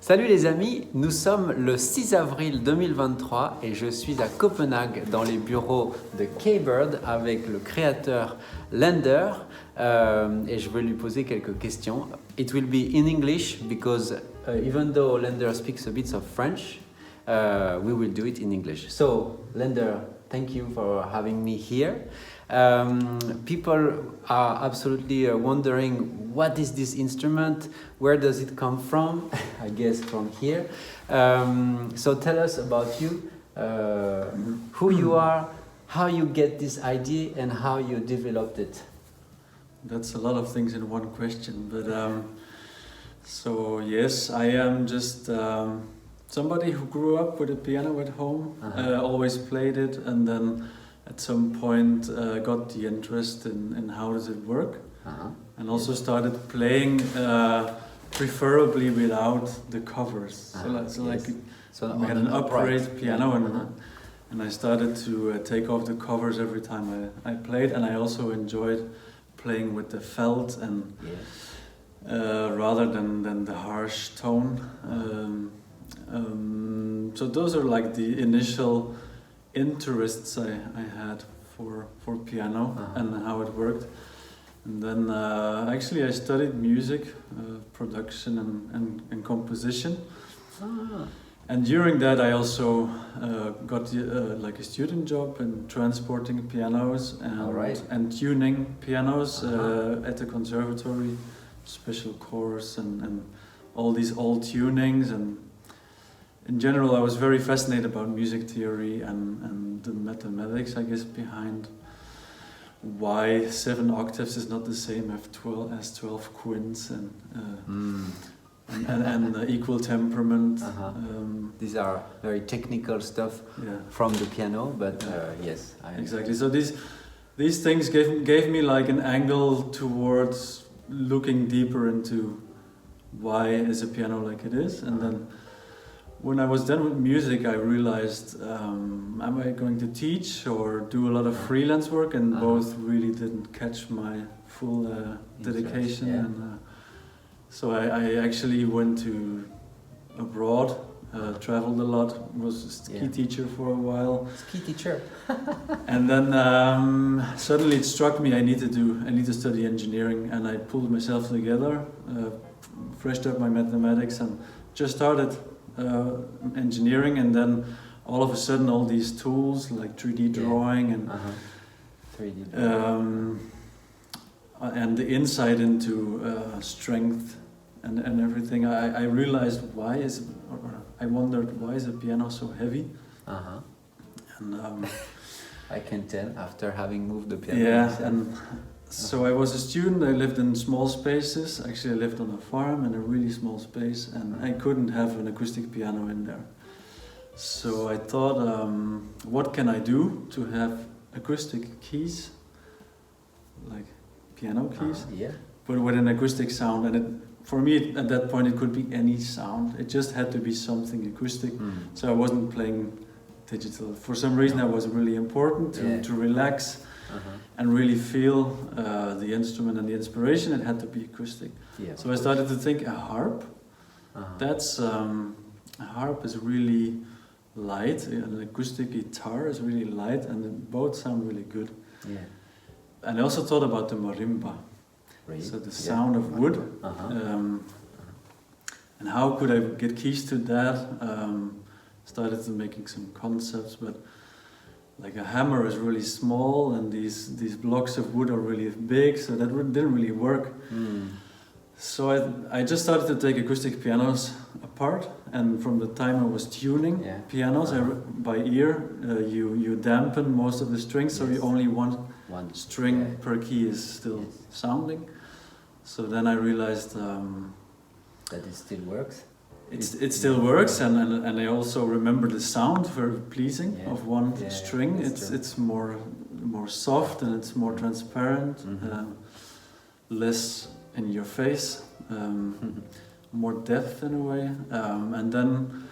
Salut les amis, nous sommes le 6 avril 2023 et je suis à Copenhague dans les bureaux de Keybird avec le créateur Lander et je vais lui poser quelques questions. It will be in English because even though Lander speaks a bit of French, we will do it in English. So Lander, thank you for having me here. People are absolutely wondering what is this instrument, where does it come from? I guess from here. So tell us about you, who you are, how you get this idea and how you developed it. That's a lot of things in one question, but so yes, I am just somebody who grew up with a piano at home, always played it, and then at some point got the interest in how does it work, and also started playing preferably without the covers. So we had an upright piano, and I started to take off the covers every time I played, and I also enjoyed playing with the felt and rather than the harsh tone. So those are like the initial interests I had for piano and how it worked. And then actually I studied music, production and composition. And during that I also got like a student job in transporting pianos and tuning pianos at the conservatory, special course and all these old tunings. And in general I was very fascinated about music theory and the mathematics, I guess, behind why 7 octaves is not the same as 12 quints and equal temperament. These are very technical stuff from the piano, but yes, exactly. So these things gave me like an angle towards looking deeper into why is a piano like it is, and then when I was done with music, I realized, am I going to teach or do a lot of freelance work? And both really didn't catch my full dedication. And so I actually went to abroad, traveled a lot, was a ski teacher for a while. Ski teacher. And then suddenly it struck me I need to study engineering, and I pulled myself together, freshed up my mathematics, and just started engineering. And then all of a sudden all these tools like 3D drawing and 3D drawing. And the insight into strength and everything, I realized I wondered why is a piano so heavy? And I can tell after having moved the piano. And so I was a student, I lived in small spaces. Actually I lived on a farm in a really small space, and I couldn't have an acoustic piano in there. So I thought, what can I do to have acoustic keys, like piano keys, but with an acoustic sound. And for me at that point it could be any sound, it just had to be something acoustic. So I wasn't playing digital. For some reason that was really important to relax and really feel the instrument and the inspiration. It had to be acoustic. So I started to think a harp. That's a harp is really light. An acoustic guitar is really light, and both sound really good. And I also thought about the marimba, so the sound of wood. And how could I get keys to that? Started making some concepts, but like a hammer is really small and these blocks of wood are really big, so that didn't really work. So I just started to take acoustic pianos apart, and from the time I was tuning pianos by ear, you dampen most of the strings, so you only one string per key is still sounding. So then I realized that it still works. It still works, and I also remember the sound very pleasing of one string. It's more soft and it's more transparent, less in your face, more depth in a way. And then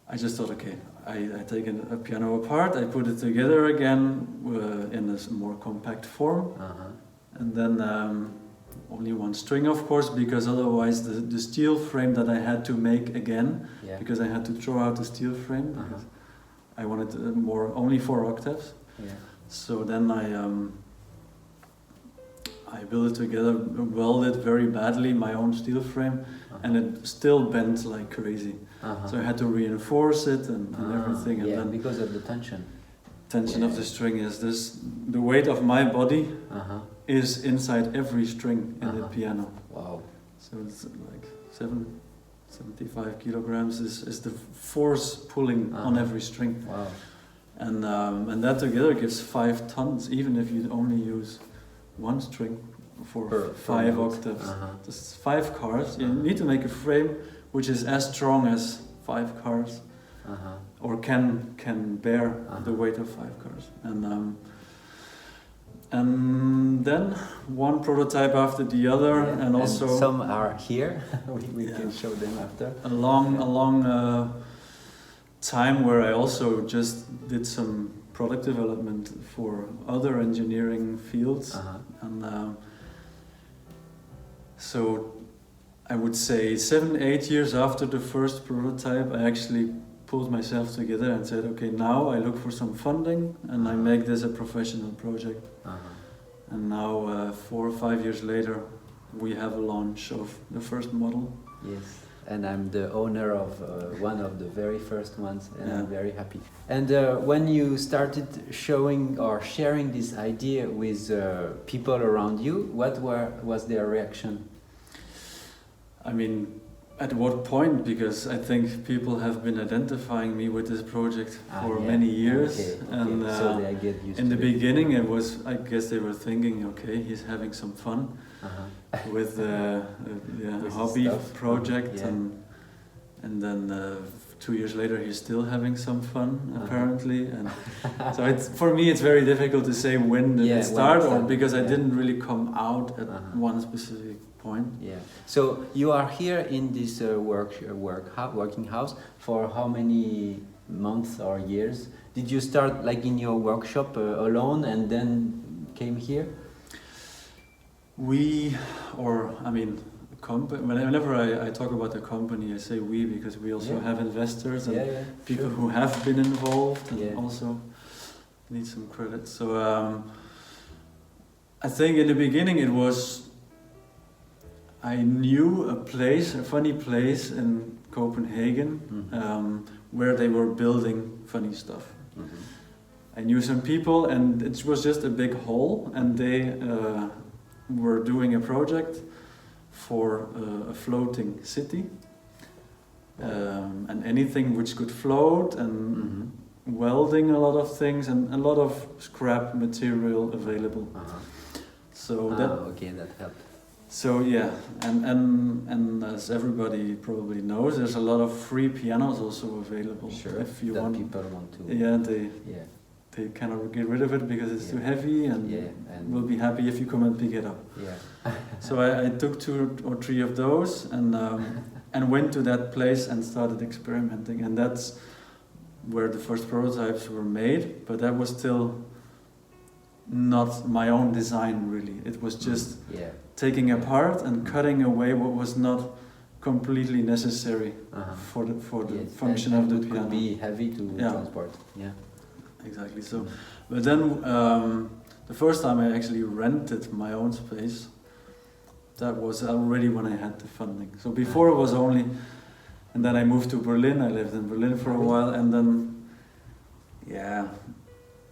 I just thought, okay, I take a piano apart, I put it together again in a more compact form, and then only one string, of course, because otherwise the steel frame that I had to make again, because I had to throw out the steel frame, because I wanted only 4 octaves. Yeah. So then I built it together, welded very badly my own steel frame, and it still bent like crazy. So I had to reinforce it and everything. And then because of the tension of the string is this. The weight of my body is inside every string in the piano. Wow. So it's like 75 kilograms is the force pulling on every string. Wow. And that together gives 5 tons, even if you only use 1 string for 5 octaves. This is 5 cars. You need to make a frame which is as strong as 5 cars, or can bear the weight of 5 cars. And then one prototype after the other, and also some are here. we can show them after. A long time where I also just did some product development for other engineering fields, and so I would say 7-8 years after the first prototype, I actually pulled myself together and said, okay, now I look for some funding and I make this a professional project. And now 4 or 5 years later, we have a launch of the first model. Yes, and I'm the owner of one of the very first ones, and I'm very happy. And when you started showing or sharing this idea with people around you, what was their reaction? I mean, at what point? Because I think people have been identifying me with this project for many years, and so they get used in the to it. beginning it was, I guess they were thinking, okay, he's having some fun with a hobby project, and then 2 years later he's still having some fun apparently, and so for me it's very difficult to say when did it start, or because I didn't really come out at one specific point. Yeah. So you are here in this working house for how many months or years? Did you start like in your workshop alone and then came here? Whenever I talk about the company, I say we, because we also have investors and people who have been involved and also need some credit. So I think in the beginning it was, I knew a funny place in Copenhagen where they were building funny stuff. I knew some people, and it was just a big hall, and they were doing a project for a floating city, and anything which could float, and welding a lot of things, and a lot of scrap material available. So that helped. So and as everybody probably knows, there's a lot of free pianos also available. Sure, if you people want to. They cannot get rid of it because it's too heavy, and will be happy if you come and pick it up. So I took 2 or 3 of those and went to that place and started experimenting, and that's where the first prototypes were made. But that was still not my own design really. It was just taking apart and cutting away what was not completely necessary for the function of the piano. It could be heavy to transport. Exactly. So, but then the first time I actually rented my own space, that was already when I had the funding. So before it was only, and then I moved to Berlin. I lived in Berlin for a while, and then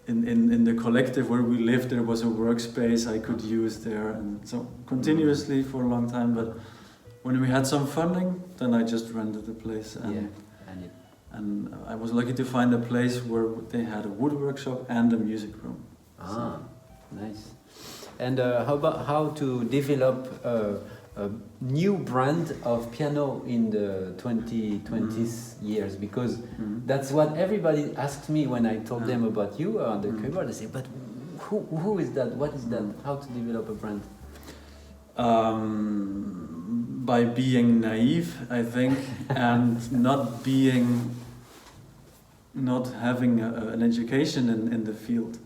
in the collective where we lived, there was a workspace I could use there, and so continuously for a long time. But when we had some funding, then I just rented the place, and I was lucky to find a place where they had a wood workshop and a music room. Nice. And how to develop a new brand of piano in the 2020s years? Because that's what everybody asked me when I told them about you on the Keybird. They say, but who is that? What is that? How to develop a brand? By being naive, I think, and not being not having an education in the field.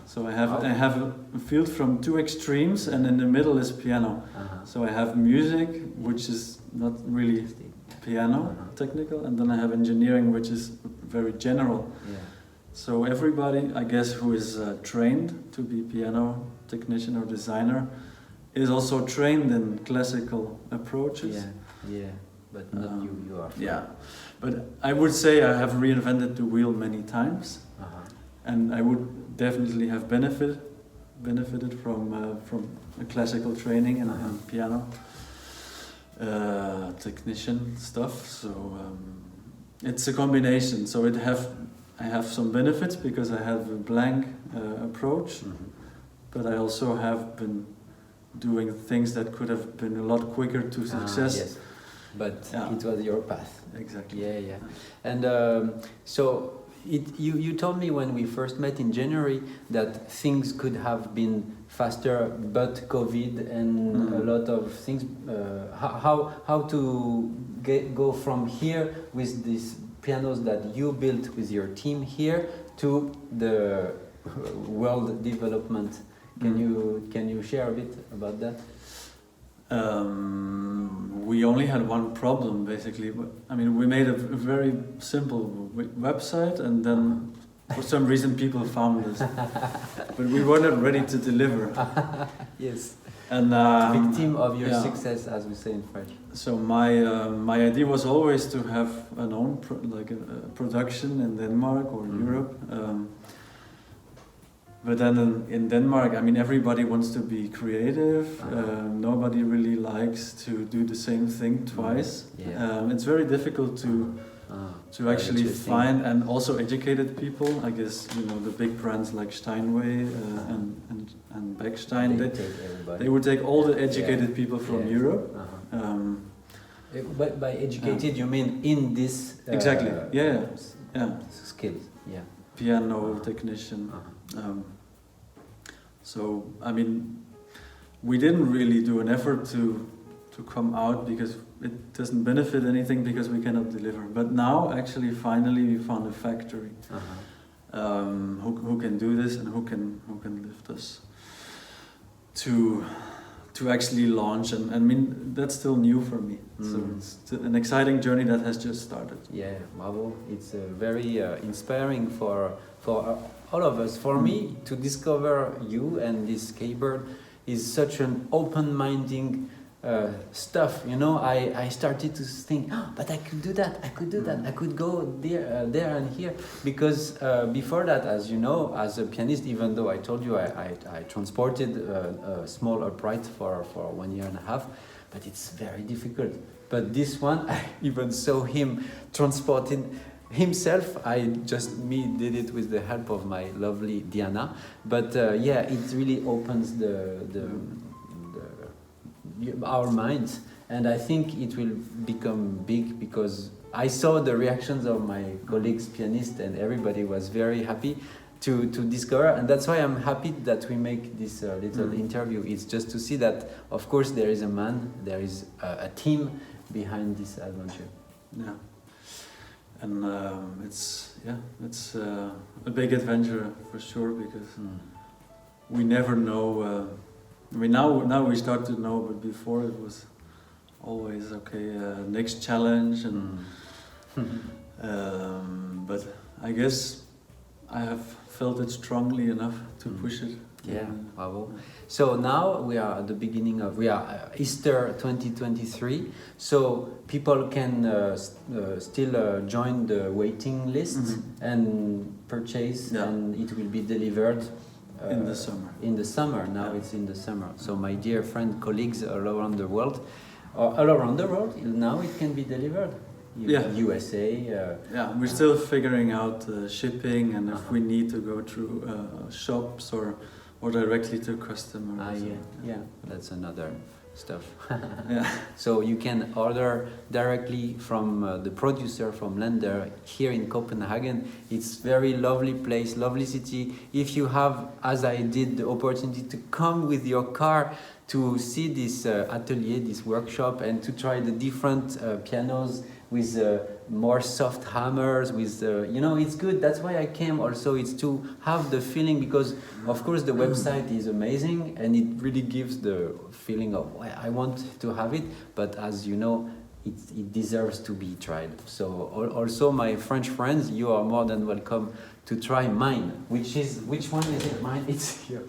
So I have a field from two extremes, and in the middle is piano. So I have music, which is not really piano technical, and then I have engineering, which is very general. So everybody, I guess, who is trained to be piano technician or designer is also trained in classical approaches. But not you. You are. But I would say I have reinvented the wheel many times, and I would definitely have benefited from a classical training and piano technician stuff. So it's a combination. So I have some benefits because I have a blank approach, but I also have been doing things that could have been a lot quicker to success. Yes. But it was your path. Exactly. And so you told me when we first met in January that things could have been faster, but COVID and a lot of things. How to go from here with these pianos that you built with your team here to the world development? Can you share a bit about that? We only had one problem basically. I mean, we made a very simple website, and then for some reason people found us, but we were not ready to deliver. Yes. And victim of your success, as we say in French. So my idea was always to have an own production in Denmark or Europe. But then in Denmark, I mean, everybody wants to be creative. Nobody really likes to do the same thing twice. It's very difficult to actually find, and also educated people. I guess, you know, the big brands like Steinway and Beckstein, they would take all the educated people from Europe. But by educated, you mean in this exactly, skills, piano technician. So I mean, we didn't really do an effort to come out because it doesn't benefit anything because we cannot deliver. But now, actually, finally, we found a factory who can do this and who can lift us to actually launch. And I mean, that's still new for me. So it's an exciting journey that has just started. Yeah, bravo! It's very inspiring for all of us. For me, to discover you and this Keybird is such an open-minded stuff. You know, I started to think, but I could do that. I could do that. I could go there and here. Because before that, as you know, as a pianist, even though I told you I transported a small upright for 1.5 years, but it's very difficult. But this one, I even saw him transporting himself. Me did it with the help of my lovely Diana. But it really opens our minds, and I think it will become big because I saw the reactions of my colleagues pianists, and everybody was very happy to discover, and that's why I'm happy that we make this little interview. It's just to see that, of course, there is a man, there is a team behind this adventure. Yeah. And it's a big adventure for sure, because we never know. I mean, now we start to know, but before it was always next challenge, and but I guess I have felt it strongly enough to push it. Yeah, bravo. So now we are at the beginning of Easter 2023. So people can still join the waiting list and purchase, and it will be delivered in the summer. In the summer now, it's in the summer. So my dear friend, colleagues all around the world, now it can be delivered. USA. We're still figuring out shipping, and if we need to go through shops or directly to customers. That's another stuff. So you can order directly from the producer from Lander here in Copenhagen. It's very lovely place, lovely city. If you have, as I did, the opportunity to come with your car to see this atelier, this workshop, and to try the different pianos with more soft hammers, with you know, it's good. That's why I came also. It's to have the feeling, because of course the website is amazing and it really gives the feeling of I want to have it, but as you know, it deserves to be tried. So also my French friends, you are more than welcome to try mine. Which one is it? Mine, it's here.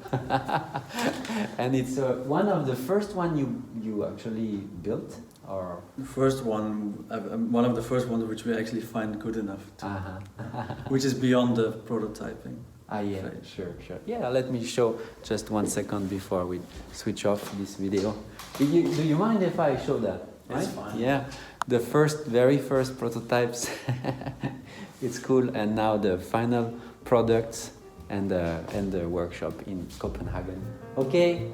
And it's one of the first one you actually built, or The first one of the first ones which we actually find good enough, which is beyond the prototyping. Yeah, phase. sure. Yeah, let me show just 1 second before we switch off this video. Do you mind if I show that? It's fine. Yeah, the very first prototypes. It's cool, and now the final products and the workshop in Copenhagen. Okay,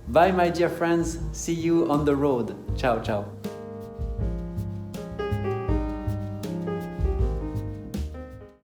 bye my dear friends. See you on the road. Ciao.